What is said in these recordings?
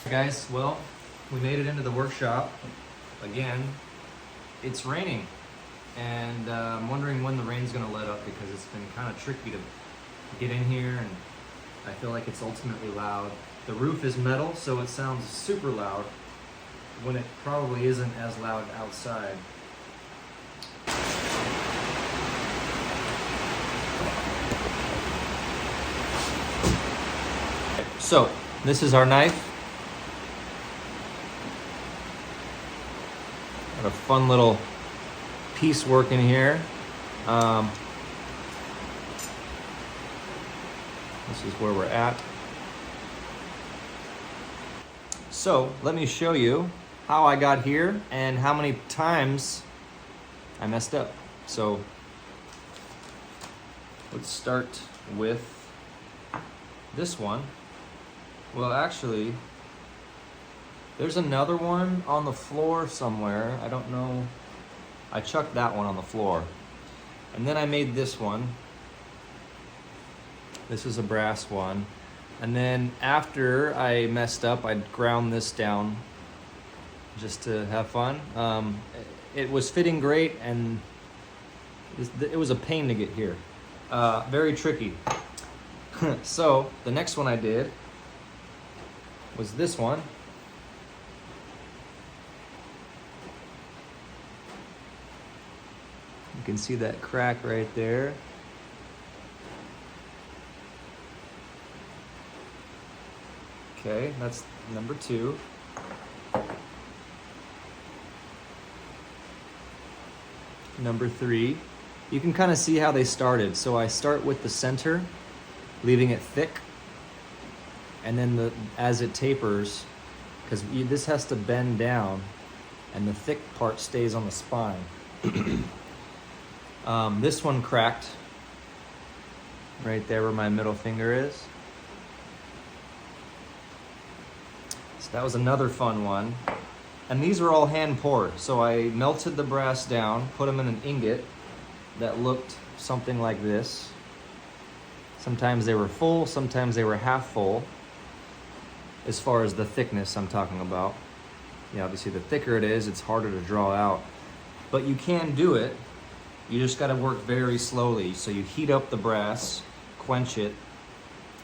Guys, well, we made it into the workshop. Again, it's raining, and I'm wondering when the rain's gonna let up because it's been kind of tricky to get in here, and I feel like it's ultimately loud. The roof is metal, so it sounds super loud when it probably isn't as loud outside. So, this is our knife. Got a fun little piece working here. This is where we're at. So let me show you how I got here and how many times I messed up. So let's start with this one. Well, actually, there's another one on the floor somewhere. I don't know. I chucked that one on the floor. And then I made this one. This is a brass one. And then after I messed up, I ground this down just to have fun. It was fitting great, and it was a pain to get here. Very tricky. So the next one I did was this one. You can see that crack right there. Okay, that's number 2. Number 3. You can kind of see how they started. So I start with the center, leaving it thick, and then as it tapers, because this has to bend down, and the thick part stays on the spine. This one cracked right there where my middle finger is. So that was another fun one. And these were all hand poured. So I melted the brass down, put them in an ingot that looked something like this. Sometimes they were full, sometimes they were half full, as far as the thickness I'm talking about. Yeah, obviously the thicker it is, it's harder to draw out. But you can do it. You just gotta work very slowly. So you heat up the brass, quench it.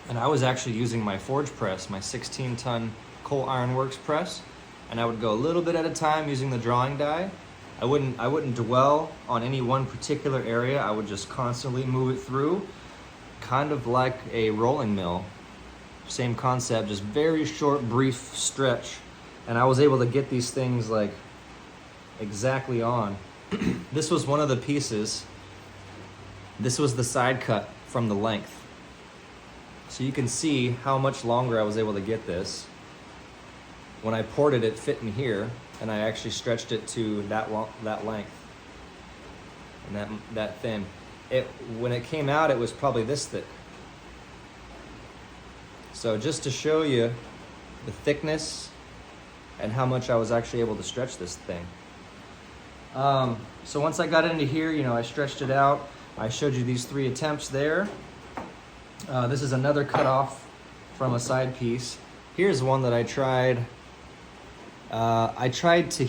And I was actually using my forge press, my 16-ton Coal Iron Works press. And I would go a little bit at a time using the drawing die. I wouldn't dwell on any one particular area. I would just constantly move it through, kind of like a rolling mill. Same concept, just very short, brief stretch. And I was able to get these things like exactly on. This was one of the pieces. This was the side cut from the length. So you can see how much longer I was able to get this. When I poured it, it fit in here, and I actually stretched it to that length and that thin. When it came out, it was probably this thick. So just to show you the thickness and how much I was actually able to stretch this thing. So once I got into here, I stretched it out. I showed you these 3 attempts there. This is another cutoff from a side piece. Here's one that I tried. I tried to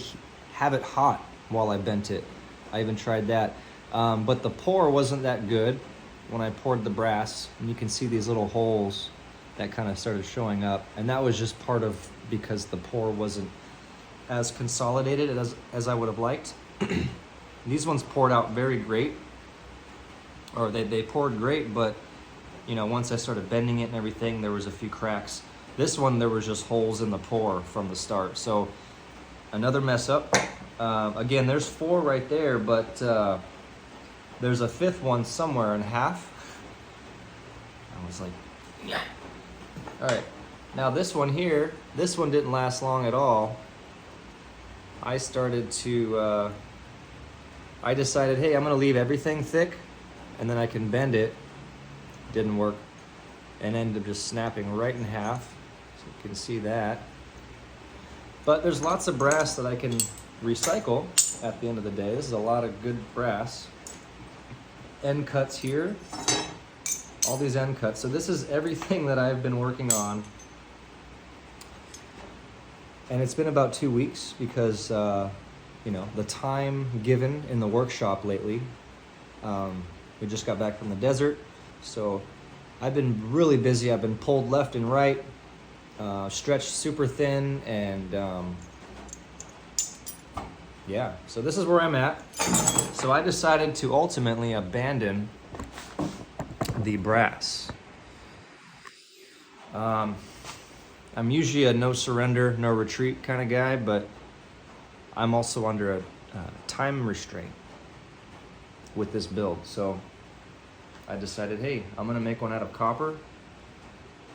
have it hot while I bent it. I even tried that. But the pour wasn't that good when I poured the brass. And you can see these little holes that kind of started showing up. And that was just part of because the pour wasn't as consolidated as I would have liked. These ones poured out very great. Or they poured great, but once I started bending it and everything, there was a few cracks. This one, there was just holes in the pour from the start. So another mess up. Again, there's 4 right there, but there's a 5th one somewhere in half. I was like, yeah. All right, now this one here, this one didn't last long at all. I started to, I decided, hey, I'm gonna leave everything thick and then I can bend it. Didn't work, and ended up just snapping right in half. So you can see that. But there's lots of brass that I can recycle at the end of the day. This is a lot of good brass. End cuts here. All these end cuts. So this is everything that I've been working on And it's been about 2 weeks because, you know, the time given in the workshop lately. We just got back from the desert, so I've been really busy. I've been pulled left and right, stretched super thin, and yeah, so this is where I'm at. So I decided to ultimately abandon the brass. I'm usually a no surrender, no retreat kind of guy, but I'm also under a time restraint with this build. So I decided, hey, I'm gonna make one out of copper,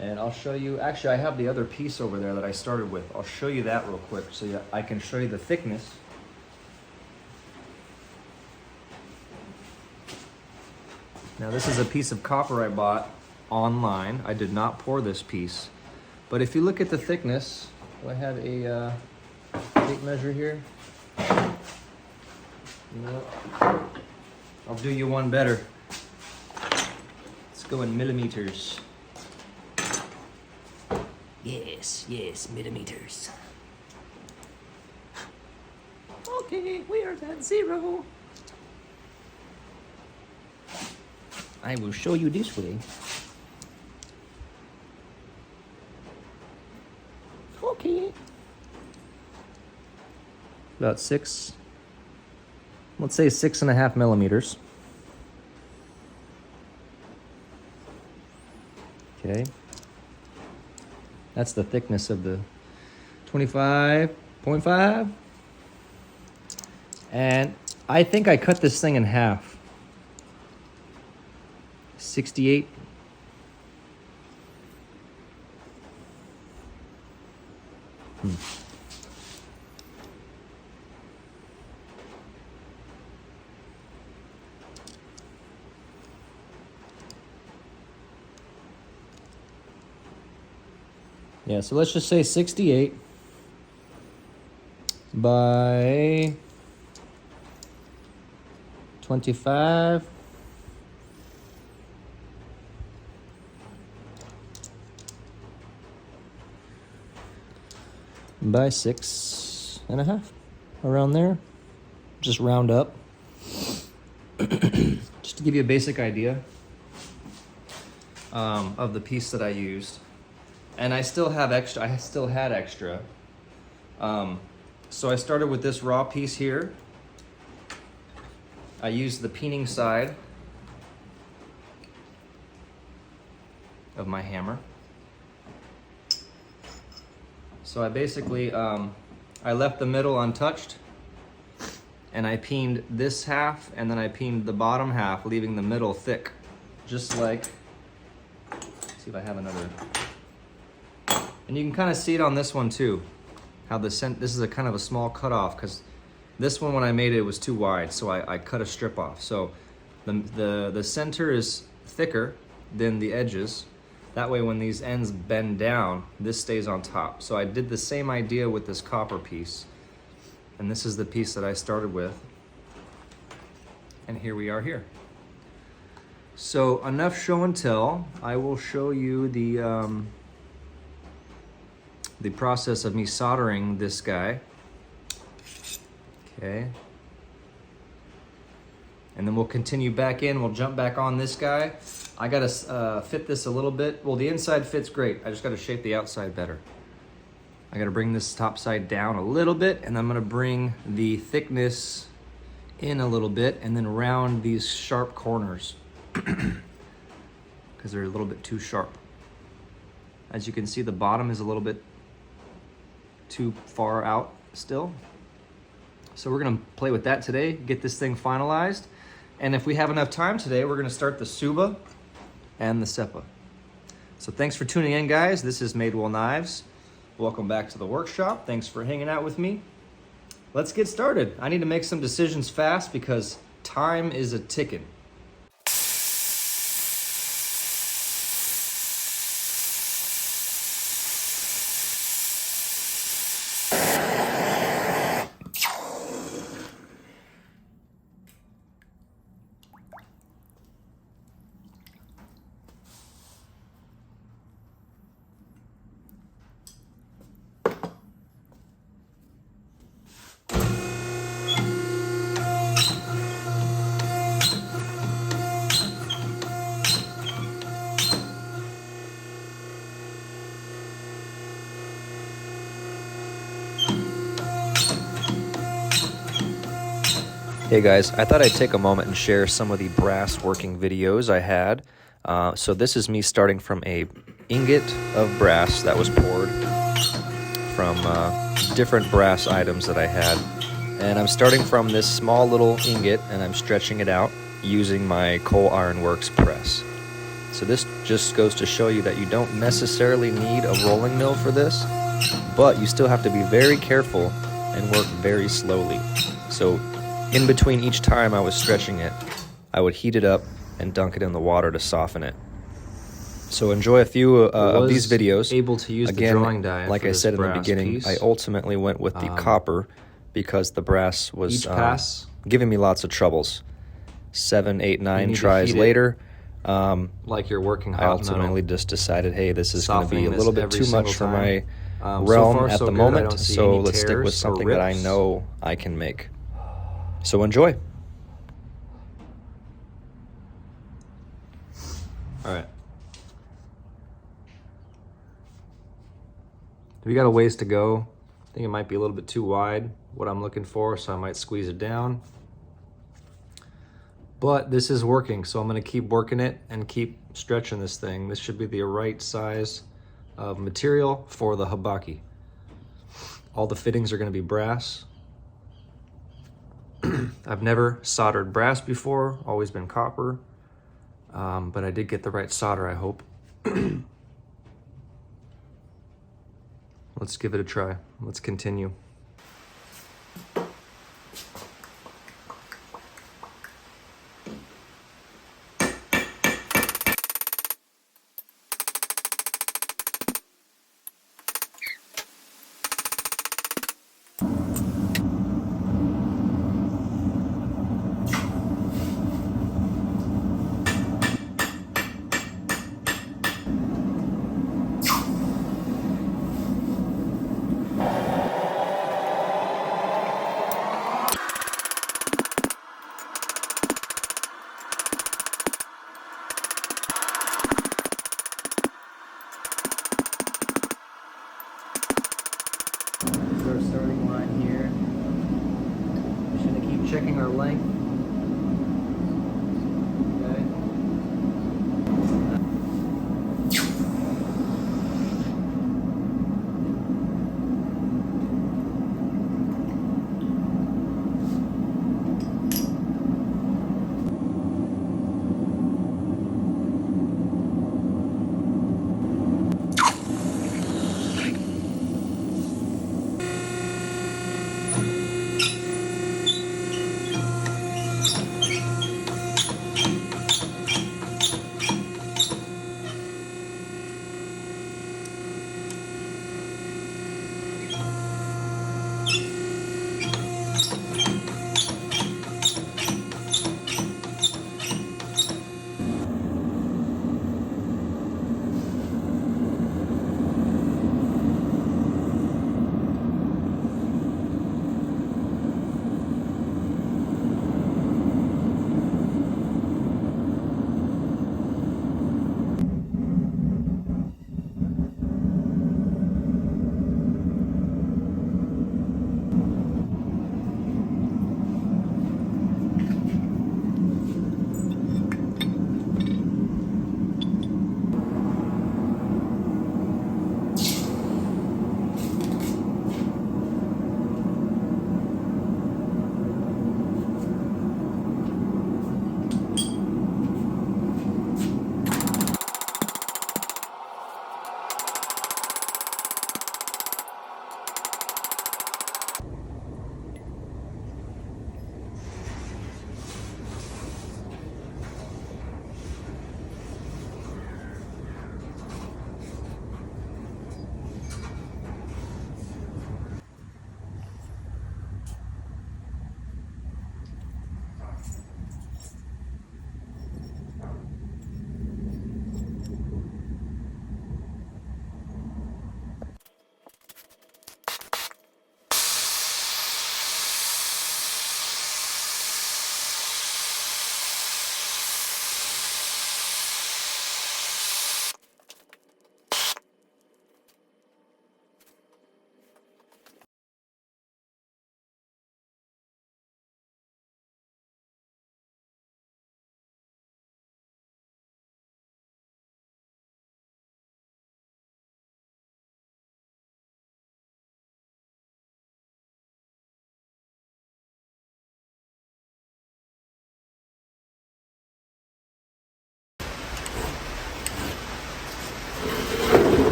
and I'll show you. Actually, I have the other piece over there that I started with. I'll show you that real quick so I can show you the thickness. Now this is a piece of copper I bought online. I did not pour this piece. But if you look at the thickness, do I have a tape measure here? You know what? I'll do you one better. Let's go in millimeters. Yes, millimeters. Okay, we are at 0. I will show you this way. Okay. About 6, let's say 6.5 millimeters. Okay. That's the thickness of the 25.5. And I think I cut this thing in half. 68. Yeah, so let's just say 68 by 25. By 6.5, around there. Just round up. Just to give you a basic idea of the piece that I used. And I still have extra. I still had extra. So I started with this raw piece here. I used the peening side of my hammer. So I basically, I left the middle untouched, and I peened this half, and then I peened the bottom half, leaving the middle thick, just like, let's see if I have another. And you can kind of see it on this one too, how this is a kind of a small cutoff, because this one, when I made it, was too wide, so I cut a strip off. So the center is thicker than the edges. That way when these ends bend down, this stays on top. So I did the same idea with this copper piece. And this is the piece that I started with. And here we are here. So enough show and tell. I will show you the process of me soldering this guy. Okay. And then we'll continue back in. We'll jump back on this guy. I gotta fit this a little bit. Well, the inside fits great. I just gotta shape the outside better. I gotta bring this top side down a little bit, and I'm gonna bring the thickness in a little bit, and then round these sharp corners because they're a little bit too sharp. As you can see, the bottom is a little bit too far out still. So we're gonna play with that today, get this thing finalized. And if we have enough time today, we're gonna start the Suba and the Sepa. So thanks for tuning in, guys. This is Madewell Knives. Welcome back to the workshop. Thanks for hanging out with me. Let's get started. I need to make some decisions fast because time is a ticking. Hey guys, I thought I'd take a moment and share some of the brass working videos I had. So this is me starting from a ingot of brass that was poured from different brass items that I had. And I'm starting from this small little ingot and I'm stretching it out using my Coal Iron Works press. So this just goes to show you that you don't necessarily need a rolling mill for this, but you still have to be very careful and work very slowly. So in between each time I was stretching it, I would heat it up and dunk it in the water to soften it. So enjoy a few of these videos. Able to use Again, the drawing die like for I this said in the brass beginning, piece. I ultimately went with the copper because the brass was Each pass, giving me lots of troubles. 7, 8, 9 need to tries heat it later, like you're working hot I ultimately just decided, hey, this is going to be a little bit too much for my realm at the moment, so let's stick with something that I know I can make. So enjoy. All right. We got a ways to go. I think it might be a little bit too wide, what I'm looking for, so I might squeeze it down. But this is working, so I'm gonna keep working it and keep stretching this thing. This should be the right size of material for the habaki. All the fittings are gonna be brass. I've never soldered brass before, always been copper, but I did get the right solder, I hope. Let's give it a try. Let's continue. This is our starting line here. Just gonna keep checking our length